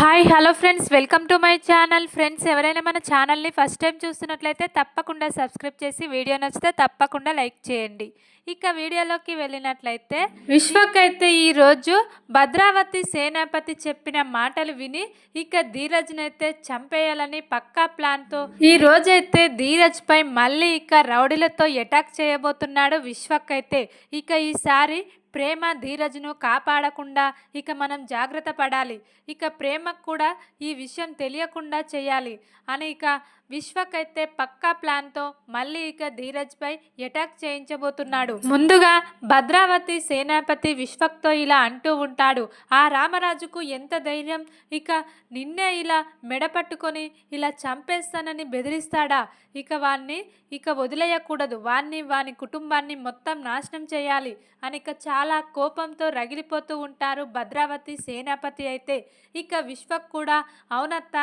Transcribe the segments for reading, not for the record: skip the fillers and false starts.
Hi hello friends, welcome to my channel. Friends, ఎవరైనా మన ఛానల్ని ఫస్ట్ టైం చూస్తున్నట్లయితే తప్పకుండా సబ్స్క్రైబ్ చేసి వీడియో నచ్చితే తప్పకుండా లైక్ చేయండి. ఇక వీడియోలోకి వెళ్ళినట్లయితే విశ్వకైతే ఈరోజు భద్రావతి సేనాపతి చెప్పిన మాటలు విని ఇక ధీరజ్నైతే చంపేయాలని పక్కా ప్లాన్తో ఈ రోజైతే ధీరజ్ పై మళ్ళీ ఇక రౌడీలతో అటాక్ చేయబోతున్నాడు విశ్వకైతే. ఇక ఈసారి ప్రేమ ధీరజ్ను కాపాడకుండా ఇక మనం జాగ్రత్త పడాలి. ఇక ప్రేమకు కూడా ఈ విషయం తెలియకుండా చేయాలి అని ఇక విశ్వకైతే పక్కా ప్లాన్తో మళ్ళీ ఇక ధీరజ్పై అటాక్ చేయించబోతున్నాడు. ముందుగా భద్రావతి సేనాపతి విశ్వక్తో ఇలా అంటూ ఉంటాడు, ఆ రామరాజుకు ఎంత ధైర్యం, ఇక నిన్నే ఇలా మెడపట్టుకొని ఇలా చంపేస్తానని బెదిరిస్తాడా? ఇక వాణ్ణి ఇక వదిలేయకూడదు, వాని కుటుంబాన్ని మొత్తం నాశనం చేయాలి అని ఇక చాలా కోపంతో రగిలిపోతూ ఉంటారు భద్రావతి సేనాపతి అయితే. ఇక విశ్వక్ కూడా అవునత్త,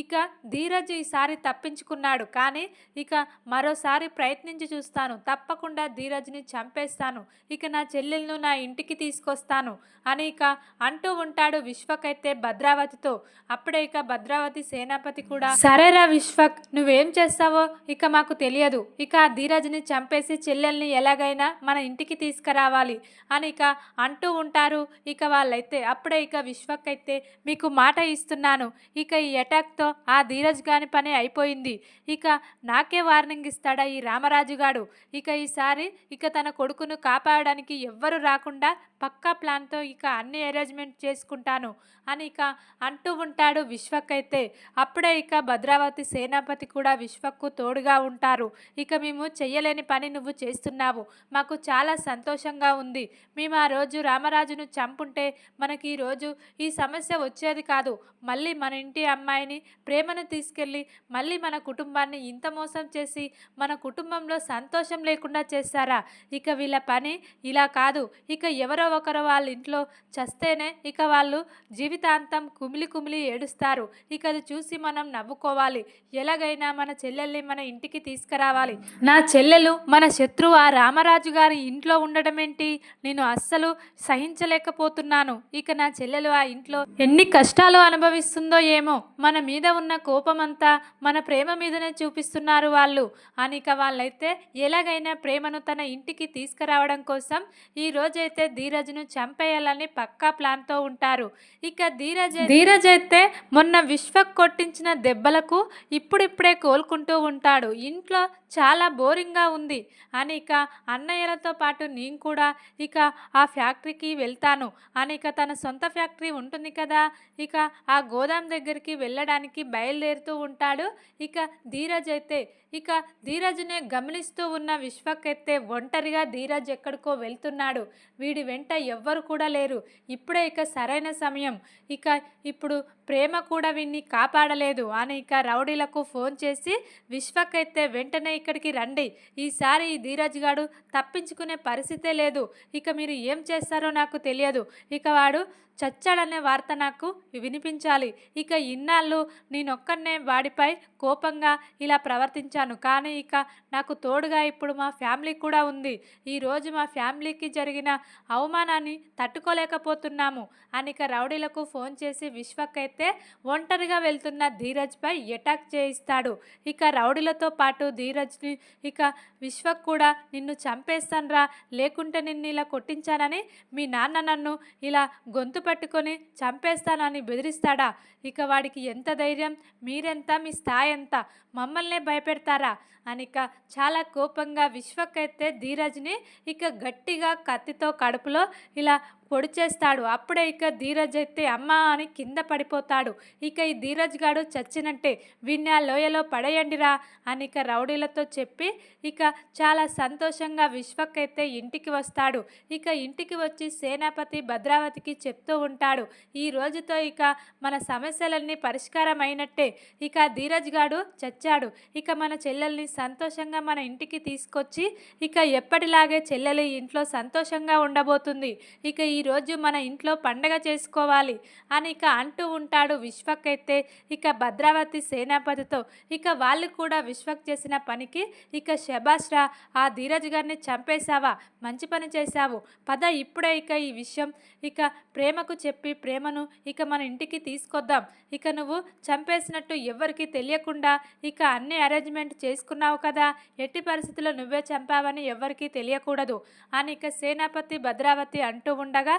ఇక ధీరజ్ ఈసారి తప్పించుకున్నాడు, కానీ ఇక మరోసారి ప్రయత్నించి చూస్తాను, తప్పకుండా ధీరజ్ని చంపేస్తాను, ఇక నా చెల్లెలను నా ఇంటికి తీసుకొస్తాను అని ఇక అంటూ ఉంటాడు విశ్వక్ అయితే భద్రావతితో. అప్పుడే ఇక భద్రావతి సేనాపతి కూడా సరేరా విశ్వక్, నువ్వేం చేస్తావో ఇక మాకు తెలియదు, ఇక ఆ ధీరజ్ని చంపేసి చెల్లెల్ని ఎలాగైనా మన ఇంటికి తీసుకురావాలి అని ఇక అంటూ ఉంటారు ఇక వాళ్ళైతే. అప్పుడే ఇక విశ్వక్ అయితే మీకు మాట ఇస్తున్నాను, ఇక ఈ అటాక్తో ఆ ధీరజ్ గాని పని అయిపోయింది, ఇక నాకే వార్నింగ్ ఇస్తాడా ఈ రామరాజుగాడు, ఇక ఈసారి ఇక తన కొడుకును కాపాడడానికి ఎవ్వరు రాకుండా పక్కా ప్లాన్తో ఇక అన్ని అరేంజ్మెంట్ చేసుకుంటాను అని ఇక అంటూ ఉంటాడు విశ్వక్ అయితే. అప్పుడే ఇక భద్రావతి సేనాపతి కూడా విశ్వక్కు తోడుగా ఉంటారు. ఇక మేము చెయ్యలేని పని నువ్వు చేస్తున్నావు, మాకు చాలా సంతోషంగా ఉంది, మేము ఆ రోజు రామరాజును చంపుంటే మనకి ఈరోజు ఈ సమస్య వచ్చేది కాదు, మళ్ళీ మన ఇంటి అమ్మాయిని ప్రేమను తీసుకెళ్ళి మళ్ళీ మన కుటుంబాన్ని ఇంత మోసం చేసి మన కుటుంబంలో సంతోషం లేకుండా చేస్తారా? ఇక వీళ్ళ పని ఇలా కాదు, ఇక ఎవరో ఒకరు వాళ్ళ ఇంట్లో చస్తేనే ఇక వాళ్ళు జీవితాంతం కుమిలి కుమిలి ఏడుస్తారు, ఇక అది చూసి మనం నవ్వుకోవాలి, ఎలాగైనా మన చెల్లెల్ని మన ఇంటికి తీసుకురావాలి, నా చెల్లెలు మన శత్రువు ఆ రామరాజు గారి ఇంట్లో ఉండడం ఏంటి, నేను అస్సలు సహించలేకపోతున్నాను, ఇక నా చెల్లెలు ఆ ఇంట్లో ఎన్ని కష్టాలు అనుభవిస్తుందో ఏమో, మన మీద ఉన్న కోపమంతా మన ప్రేమ మీదనే చూపిస్తున్నారు వాళ్ళు అని ఇక వాళ్ళైతే ఎలాగైనా ప్రేమను తన ఇంటికి తీసుకురావడం కోసం ఈ రోజైతే ధీరజ్ను చంపేయాలని పక్కా ప్లాన్తో ఉంటారు. ఇక ధీరజ్ అయితే మొన్న విశ్వక్ కొట్టించిన దెబ్బలకు ఇప్పుడిప్పుడే కోలుకుంటూ ఉంటాడు. ఇంట్లో చాలా బోరింగ్గా ఉంది అని ఇక అన్నయ్యలతో పాటు నేను కూడా ఇక ఆ ఫ్యాక్టరీకి వెళ్తాను అని ఇక తన సొంత ఫ్యాక్టరీ ఉంటుంది కదా, ఇక ఆ గోదాం దగ్గరికి వెళ్ళడానికి బయలుదేరుతూ ఉంటాడు ఇక ధీరజ్ అయితే. ఇక ధీరజ్నే గమనిస్తూ ఉన్న విశ్వక్ అయితే ఒంటరిగా ధీరజ్ ఎక్కడికో వెళ్తున్నాడు, వీడి వెంట ఎవ్వరు కూడా లేరు, ఇప్పుడే ఇక సరైన సమయం, ఇక ఇప్పుడు ప్రేమ కూడా వీన్ని కాపాడలేదు అని ఇక రౌడీలకు ఫోన్ చేసి విశ్వక్ అయితే వెంటనే ఇక్కడికి రండి, ఈసారి ఈ ధీరజ్ గాడు తప్పించుకునే పరిస్థితే లేదు, ఇక మీరు ఏం చేస్తారో నాకు తెలియదు, ఇక వాడు చచ్చాడనే వార్త నాకు వినిపించాలి, ఇక ఇన్నాళ్ళు నేనొక్కనే వాడిపై కోపంగా ఇలా ప్రవర్తించాను, కానీ ఇక నాకు తోడుగా ఇప్పుడు మా ఫ్యామిలీ కూడా ఉంది, ఈరోజు మా ఫ్యామిలీకి జరిగిన అవమానాన్ని తట్టుకోలేకపోతున్నాము అని ఇక రౌడీలకు ఫోన్ చేసి విశ్వక్ అయితే ఒంటరిగా వెళ్తున్న ధీరజ్పై అటాక్ చేయిస్తాడు. ఇక రౌడీలతో పాటు ధీరజ్ని ఇక విశ్వక్ కూడా నిన్ను చంపేస్తాన్రా, లేకుంటే నిన్ను ఇలా కొట్టించానని మీ నాన్న నన్ను ఇలా గొంతు పట్టుకొని చంపేస్తానని బెదిరిస్తాడా? ఇక వాడికి ఎంత ధైర్యం, మీరెంత, మీ స్థాయి ఎంత, మమ్మల్నే భయపెడతారా అని ఇక చాలా కోపంగా విశ్వక్ అయితే ధీరజ్ని ఇక గట్టిగా కత్తితో కడుపులో ఇలా పొడి చేస్తాడు. అప్పుడే ఇక ధీరజ్ అయితే అమ్మా అని కింద పడిపోతాడు. ఇక ఈ ధీరజ్ గాడు చచ్చినట్టే, వీణ్ణి ఆ లోయలో పడేయండిరా అని ఇక రౌడీలతో చెప్పి ఇక చాలా సంతోషంగా విశ్వక్ అయితే ఇంటికి వస్తాడు. ఇక ఇంటికి వచ్చి సేనాపతి భద్రావతికి చెప్తూ ఉంటాడు, ఈ రోజుతో ఇక మన సమస్యలన్నీ పరిష్కారం అయినట్టే, ఇక ధీరజ్ గాడు చచ్చాడు, ఇక మన చెల్లెల్ని సంతోషంగా మన ఇంటికి తీసుకొచ్చి ఇక ఎప్పటిలాగే చెల్లెలు ఇంట్లో సంతోషంగా ఉండబోతుంది, ఇక ఈ ఈరోజు మన ఇంట్లో పండగ చేసుకోవాలి అని ఇక అంటూ ఉంటాడు విశ్వక్ అయితే ఇక భద్రావతి సేనాపతితో. ఇక వాళ్ళు కూడా విశ్వక్ చేసిన పనికి ఇక శభాష్ రా, ఆ ధీరజ్ గారిని చంపేశావా, మంచి పని చేశావు, పద ఇప్పుడే ఇక ఈ విషయం ఇక ప్రేమకు చెప్పి ప్రేమను ఇక మన ఇంటికి తీసుకొద్దాం. ఇక నువ్వు చంపేసినట్టు ఎవ్వరికి తెలియకుండా ఇక అన్ని అరేంజ్మెంట్ చేసుకున్నావు కదా, ఎట్టి పరిస్థితుల్లో నువ్వే చంపావని ఎవ్వరికీ తెలియకూడదు అని ఇక సేనాపతి భద్రావతి అంటూ ఉండగా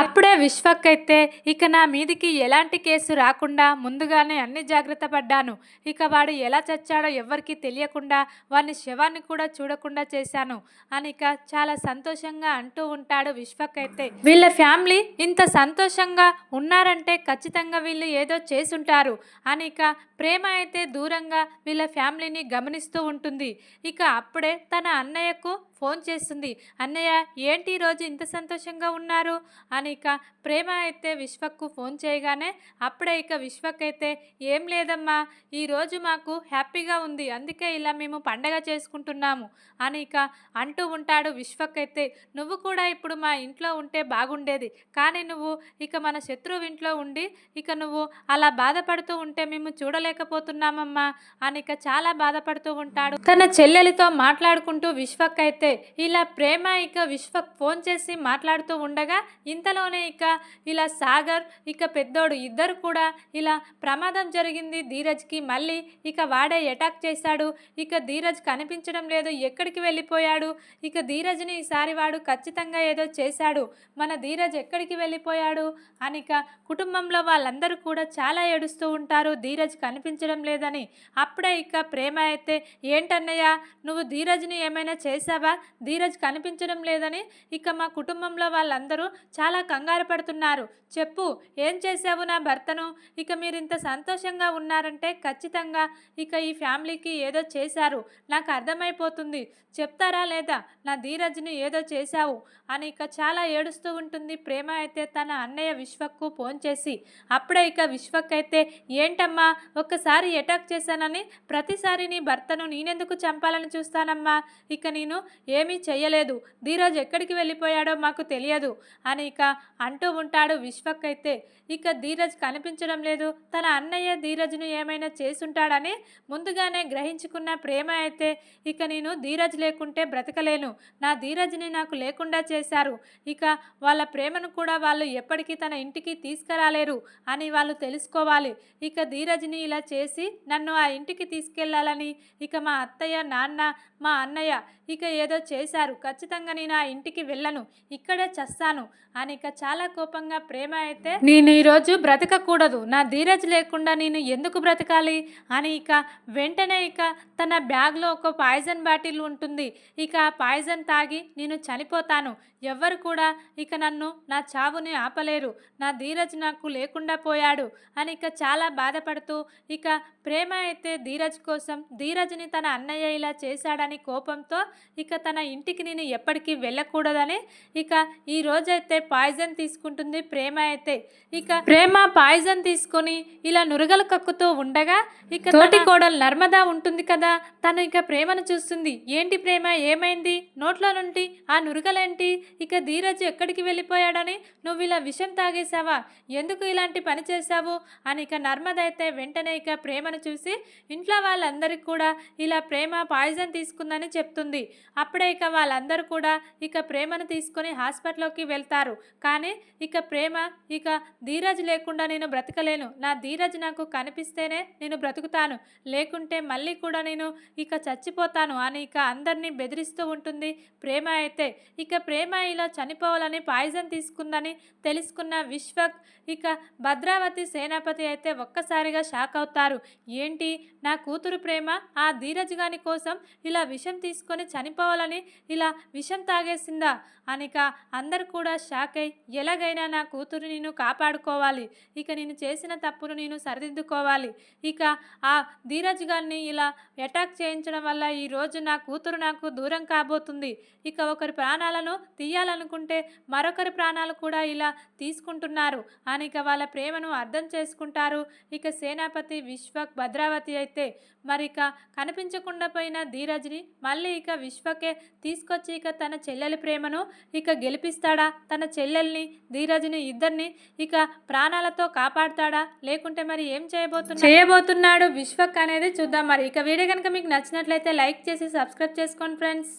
అప్పుడే విశ్వక్ అయితే ఇక నా మీదికి ఎలాంటి కేసు రాకుండా ముందుగానే అన్ని జాగ్రత్త పడ్డాను. ఇక వాడు ఎలా చచ్చాడో ఎవ్వరికీ తెలియకుండా వాని శవాన్ని కూడా చూడకుండా చేశాను అని ఇక చాలా సంతోషంగా అంటూ ఉంటాడు విశ్వక్ అయితే. వీళ్ళ ఫ్యామిలీ ఇంత సంతోషంగా ఉన్నారంటే ఖచ్చితంగా వీళ్ళు ఏదో చేసుంటారు అని ఇక ప్రేమ అయితే దూరంగా వీళ్ళ ఫ్యామిలీని గమనిస్తూ ఉంటుంది. ఇక అప్పుడే తన అన్నయ్యకు ఫోన్ చేస్తుంది. అన్నయ్య ఏంటి ఈరోజు ఇంత సంతోషంగా ఉన్నారు అని ఇక ప్రేమ అయితే విశ్వక్కు ఫోన్ చేయగానే అప్పుడే ఇక విశ్వక్ అయితే ఏం లేదమ్మా, ఈరోజు మాకు హ్యాపీగా ఉంది, అందుకే ఇలా మేము పండగ చేసుకుంటున్నాము అని ఇక అంటూ ఉంటాడు విశ్వక్ అయితే. నువ్వు కూడా ఇప్పుడు మా ఇంట్లో ఉంటే బాగుండేది, కానీ నువ్వు ఇక మన శత్రువు ఇంట్లో ఉండి ఇక నువ్వు అలా బాధపడుతూ ఉంటే మేము చూడలేకపోతున్నామమ్మా అని ఇక చాలా బాధపడుతూ ఉంటాడు. తన చెల్లెలితో మాట్లాడుకుంటూ విశ్వక్ అయితే ఇలా ప్రేమ ఇక విశ్వక్ ఫోన్ చేసి మాట్లాడుతూ ఉండగా ఇంతలోనే ఇక ఇలా సాగర్ ఇక పెద్దోడు ఇద్దరు కూడా ఇలా ప్రమాదం జరిగింది ధీరజ్కి, మళ్ళీ ఇక వాడే అటాక్ చేశాడు, ఇక ధీరజ్ కనిపించడం లేదు, ఎక్కడికి వెళ్ళిపోయాడు, ఇక ధీరజ్ని ఈసారి వాడు ఖచ్చితంగా ఏదో చేశాడు, మన ధీరజ్ ఎక్కడికి వెళ్ళిపోయాడు అని ఇక కుటుంబంలో వాళ్ళందరూ కూడా చాలా ఏడుస్తూ ఉంటారు ధీరజ్ కనిపించడం లేదని. అప్పుడే ఇక ప్రేమ అయితే ఏంటన్నయ్య నువ్వు ధీరజ్ని ఏమైనా చేశావా, ధీరజ్ కనిపించడం లేదని ఇక మా కుటుంబంలో వాళ్ళందరూ చాలా కంగారు పడుతున్నారు, చెప్పు ఏం చేసావు నా భర్తను, ఇక మీరు ఇంత సంతోషంగా ఉన్నారంటే ఖచ్చితంగా ఇక ఈ ఫ్యామిలీకి ఏదో చేశారు, నాకు అర్థమైపోతుంది, చెప్తారా లేదా, నా ధీరజ్ని ఏదో చేశావు అని ఇక చాలా ఏడుస్తూ ఉంటుంది ప్రేమ అయితే తన అన్నయ్య విశ్వక్కు ఫోన్ చేసి. అప్పుడే ఇక విశ్వక్ అయితే ఏంటమ్మా ఒక్కసారి అటాక్ చేశానని ప్రతిసారి నీ భర్తను నేనెందుకు చంపాలని చూస్తానమ్మా, ఇక నేను ఏమీ చెయ్యలేదు, ధీరజ్ ఎక్కడికి వెళ్ళిపోయాడో మాకు తెలియదు అని ఇక అంటూ ఉంటాడు విశ్వక్ అయితే. ఇక ధీరజ్ కనిపించడం లేదు, తన అన్నయ్య ధీరజ్ను ఏమైనా చేసుంటాడని ముందుగానే గ్రహించుకున్న ప్రేమ అయితే ఇక నేను ధీరజ్ లేకుంటే బ్రతకలేను, నా ధీరజ్ని నాకు లేకుండా చేశారు, ఇక వాళ్ళ ప్రేమను కూడా వాళ్ళు ఎప్పటికీ తన ఇంటికి తీసుకురాలేరు అని వాళ్ళు తెలుసుకోవాలి, ఇక ధీరజ్ని ఇలా చేసి నన్ను ఆ ఇంటికి తీసుకెళ్లాలని ఇక మా అత్తయ్య నాన్న మా అన్నయ్య ఇక ఏదో చేశారు, ఖచ్చితంగా నేను ఆ ఇంటికి వెళ్ళను, ఇక్కడే చస్తాను అని ఇక చాలా కోపంగా ప్రేమ అయితే నేను ఈరోజు బ్రతకకూడదు, నా ధీరజ్ లేకుండా నేను ఎందుకు బ్రతకాలి అని ఇక వెంటనే ఇక తన బ్యాగ్లో ఒక పాయిజన్ బాటిల్ ఉంటుంది, ఇక ఆ పాయిజన్ తాగి నేను చనిపోతాను, ఎవ్వరు కూడా ఇక నన్ను నా చావుని ఆపలేరు, నా ధీరజ్ నాకు లేకుండా పోయాడు అని ఇక చాలా బాధపడుతూ ఇక ప్రేమ అయితే ధీరజ్ కోసం ధీరజ్ని తన అన్నయ్య ఇలా చేశాడని కోపంతో ఇక తన ఇంటికి నేను ఎప్పటికీ వెళ్ళకూడదని ఇక ఈ రోజైతే పాయిజన్ తీసుకుంటుంది ప్రేమ అయితే. ఇక ప్రేమ పాయిజన్ తీసుకొని ఇలా నురగలు కక్కుతూ ఉండగా ఇక తోటి కోడలు నర్మదా ఉంటుంది కదా, తను ఇక ప్రేమను చూస్తుంది. ఏంటి ప్రేమ ఏమైంది, నోట్లో నుండి ఆ నురగలేంటి, ఇక ధీరజ్ ఎక్కడికి వెళ్ళిపోయాడని నువ్వు ఇలా విషం తాగేశావా, ఎందుకు ఇలాంటి పని చేశావు అని ఇక నర్మద అయితే వెంటనే ఇక ప్రేమను చూసి ఇంట్లో వాళ్ళందరికీ కూడా ఇలా ప్రేమ పాయిజన్ తీసుకుందని చెప్తుంది. అప్పుడే ఇక వాళ్ళందరూ కూడా ఇక ప్రేమను తీసుకొని హాస్పిటల్లోకి వెళ్తారు. కానీ ఇక ప్రేమ ఇక ధీరజ్ లేకుండా నేను బ్రతకలేను, నా ధీరజ్ నాకు కనిపిస్తేనే నేను బ్రతుకుతాను, లేకుంటే మళ్ళీ కూడా నేను ఇక చచ్చిపోతాను అని ఇక అందరినీ బెదిరిస్తూ ఉంటుంది ప్రేమ అయితే. ఇక ప్రేమ ఇలా చనిపోవాలని పాయిజన్ తీసుకుందని తెలుసుకున్న విశ్వక్ ఇక భద్రావతి సేనాపతి అయితే ఒక్కసారిగా షాక్ అవుతారు. ఏంటి నా కూతురు ప్రేమ ఆ ధీరజ్ గాని కోసం ఇలా విషం తీసుకొని చనిపోవాలని ఇలా విషం తాగేసిందా అనిక అందరు కూడా షాక్ అయి ఎలాగైనా నా కూతురు నేను కాపాడుకోవాలి, ఇక నేను చేసిన తప్పును నేను సరిదిద్దుకోవాలి, ఇక ఆ ధీరజ్ గారిని ఇలా అటాక్ చేయించడం వల్ల ఈరోజు నా కూతురు నాకు దూరం కాబోతుంది, ఇక ఒకరి ప్రాణాలను తీయాలనుకుంటే మరొకరి ప్రాణాలు కూడా ఇలా తీసుకుంటున్నారు అని ఇక వాళ్ళ ప్రేమను అర్థం చేసుకుంటారు ఇక సేనాపతి విశ్వక్ భద్రావతి అయితే. మరి ఇక కనిపించకుండా పోయిన ధీరజ్ని మళ్ళీ ఇక విశ్వకే తీసుకొచ్చి ఇక తన చెల్లెలి ప్రేమను ఇక గెలిపిస్తాడా, తన చెల్లెల్ని ధీరజ్ని ఇద్దరిని ఇక ప్రాణాలతో కాపాడుతాడా, లేకుంటే మరి ఏం చేయబోతున్నాడు విశ్వక్ అనేది చూద్దాం. మరి ఇక వీడియో కనుక మీకు నచ్చినట్లయితే లైక్ చేసి సబ్స్క్రైబ్ చేసుకోండి ఫ్రెండ్స్.